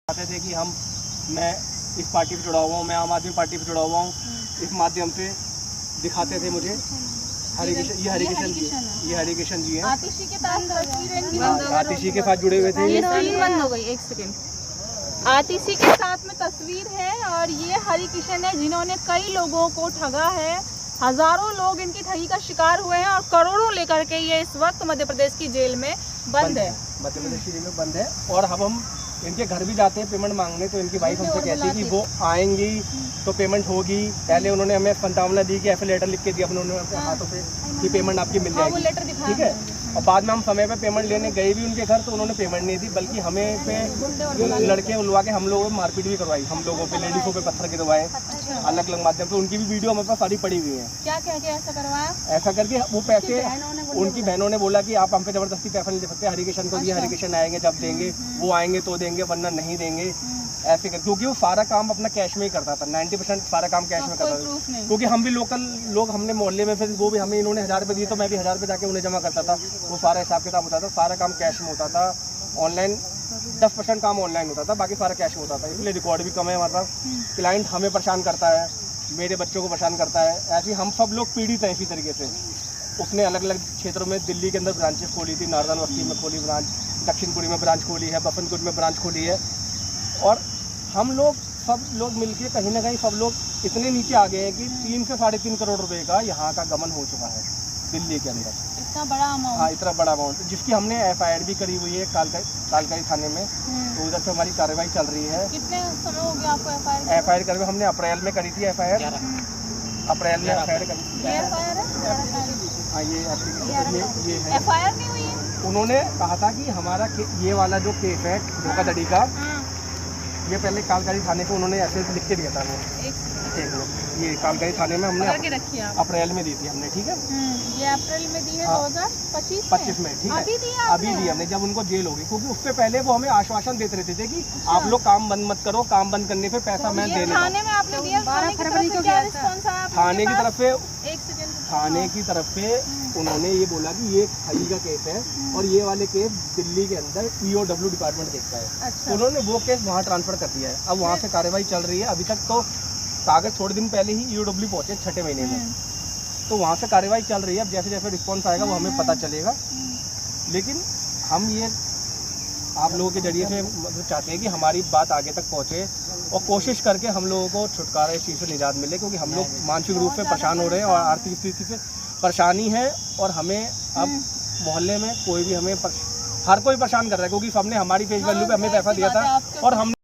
चाहते थे कि मैं इस पार्टी पे जुड़ा हुआ हूँ, मैं आम आदमी पार्टी पे जुड़ा हुआ हूँ। इस माध्यम से दिखाते थे मुझे ये हरिकिशन जी हैं। आतिशी के साथ आतिशी के साथ जुड़े हुए थे। ये स्क्रीन बंद हो गई, एक सेकंड। आतिशी के साथ में तस्वीर है और ये हरिकिशन है जिन्होंने कई लोगों को ठगा है। हजारों लोग इनकी ठगी का शिकार हुए हैं और करोड़ों लेकर के ये इस वक्त मध्य प्रदेश की जेल में बंद है। मध्य प्रदेश की जेल में बंद है। और अब हम इनके घर भी जाते हैं पेमेंट मांगने, तो इनकी वाइफ हमसे कहती है कि वो आएंगी तो पेमेंट होगी। पहले उन्होंने हमें संतावना दी कि ऐसे लेटर लिख के दिया अपने अपने हाथों से कि पेमेंट आपकी मिल जाएगी, ठीक है। और बाद में हम समय पे पेमेंट लेने गए भी उनके घर, तो उन्होंने पेमेंट नहीं दी, बल्कि हमें पे लड़के बुलवा के हम लोगों को मारपीट भी करवाई, हम लोगों पे लेडीजों पे पत्थर गिरवाए अलग अलग माध्यम से। उनकी भी वीडियो हमारे पास सारी पड़ी हुई है। क्या कह के ऐसा करवाया? ऐसा करके वो पैसे उनकी बहनों ने बोला कि आप हम पे जबरदस्ती पैसा नहीं दे सकते, हरिकिशन को दिया, हरिकिशन आएंगे जब देंगे, वो आएंगे तो देंगे वरना नहीं देंगे, ऐसे कर। क्योंकि वो सारा काम अपना कैश में ही करता था, 90% सारा काम कैश में करता था। क्योंकि हम भी लोकल लोग, हमने मोहल्ले में, फिर वो भी हमें इन्होंने 1000 रुपये दिए तो मैं भी 1000 रुपये जाके उन्हें जमा करता था। वो सारा हिसाब किताब होता था, सारा काम कैश में होता था। ऑनलाइन 10% काम ऑनलाइन होता था, बाकी सारा कैश में होता था। इसलिए रिकॉर्ड भी कम है हमारे पास। क्लाइंट हमें परेशान करता है, मेरे बच्चों को परेशान करता है, ऐसे हम सब लोग पीड़ित हैं इसी तरीके से। उसने अलग अलग क्षेत्रों में दिल्ली के अंदर ब्रांचेस खोली थी, नारदान बस्ती में खोली ब्रांच, दक्षिणपुरी में ब्रांच खोली है, बसंतपुर में ब्रांच खोली है। और हम लोग सब लोग मिलके कहीं ना कहीं सब लोग इतने नीचे आ गए हैं कि 3 से 3.5 करोड़ रुपए का यहाँ का गमन हो चुका है दिल्ली के अंदर। इतना बड़ा अमाउंट? हाँ, इतना बड़ा अमाउंट, जिसकी हमने FIR भी करी हुई है कालकाई थाने में। तो उधर से हमारी कार्रवाई चल रही है। कितने समय हो गया आपको FIR करी? हमने अप्रैल में करी थी FIR, अप्रैल में FIR करी। हाँ, ये है। FIR नहीं हुई है? उन्होंने कहा था कि हमारा ये वाला जो केस है धोखाधड़ी का, ये पहले कालकारी थाने को उन्होंने ऐसे लिख के दिया था। ये कालकारी थाने में हमने अप्रैल में दी थी हमने, ठीक है। ये अप्रैल में दी है 2025 में, ठीक है। अभी दी हमने जब उनको जेल होगी, क्योंकि उससे पहले वो हमें आश्वासन देते रहते थे कि आप लोग काम बंद मत करो, काम बंद करने पे पैसा मैं देने। थाने में आपने दिया? 12 फरवरी को क्या रिस्पांस आया थाने की तरफ से? एक सेकंड। थाने की तरफ से उन्होंने ये बोला कि ये ठगी का केस है और ये वाले केस दिल्ली के अंदर EOW डिपार्टमेंट देखता है। अच्छा। तो उन्होंने वो केस वहाँ ट्रांसफर कर दिया है। अब वहाँ से कार्रवाई चल रही है। अभी तक तो कागज थोड़े दिन पहले ही EOW पहुँचे 6ठे महीने में, तो वहाँ से कार्रवाई चल रही है। अब जैसे जैसे रिस्पॉन्स आएगा वो हमें पता चलेगा। लेकिन हम ये आप लोगों के जरिए से चाहते हैं कि हमारी बात आगे तक पहुँचे और कोशिश करके हम लोगों को छुटकारा इस चीज़ से निजात मिले, क्योंकि हम लोग मानसिक रूप से परेशान हो रहे हैं और आर्थिक स्थिति से परेशानी है। और हमें अब मोहल्ले में कोई भी हमें हर कोई परेशान कर रहा है, क्योंकि सबने हमारी फेस वैल्यू पे हमें पैसा दिया था और हमने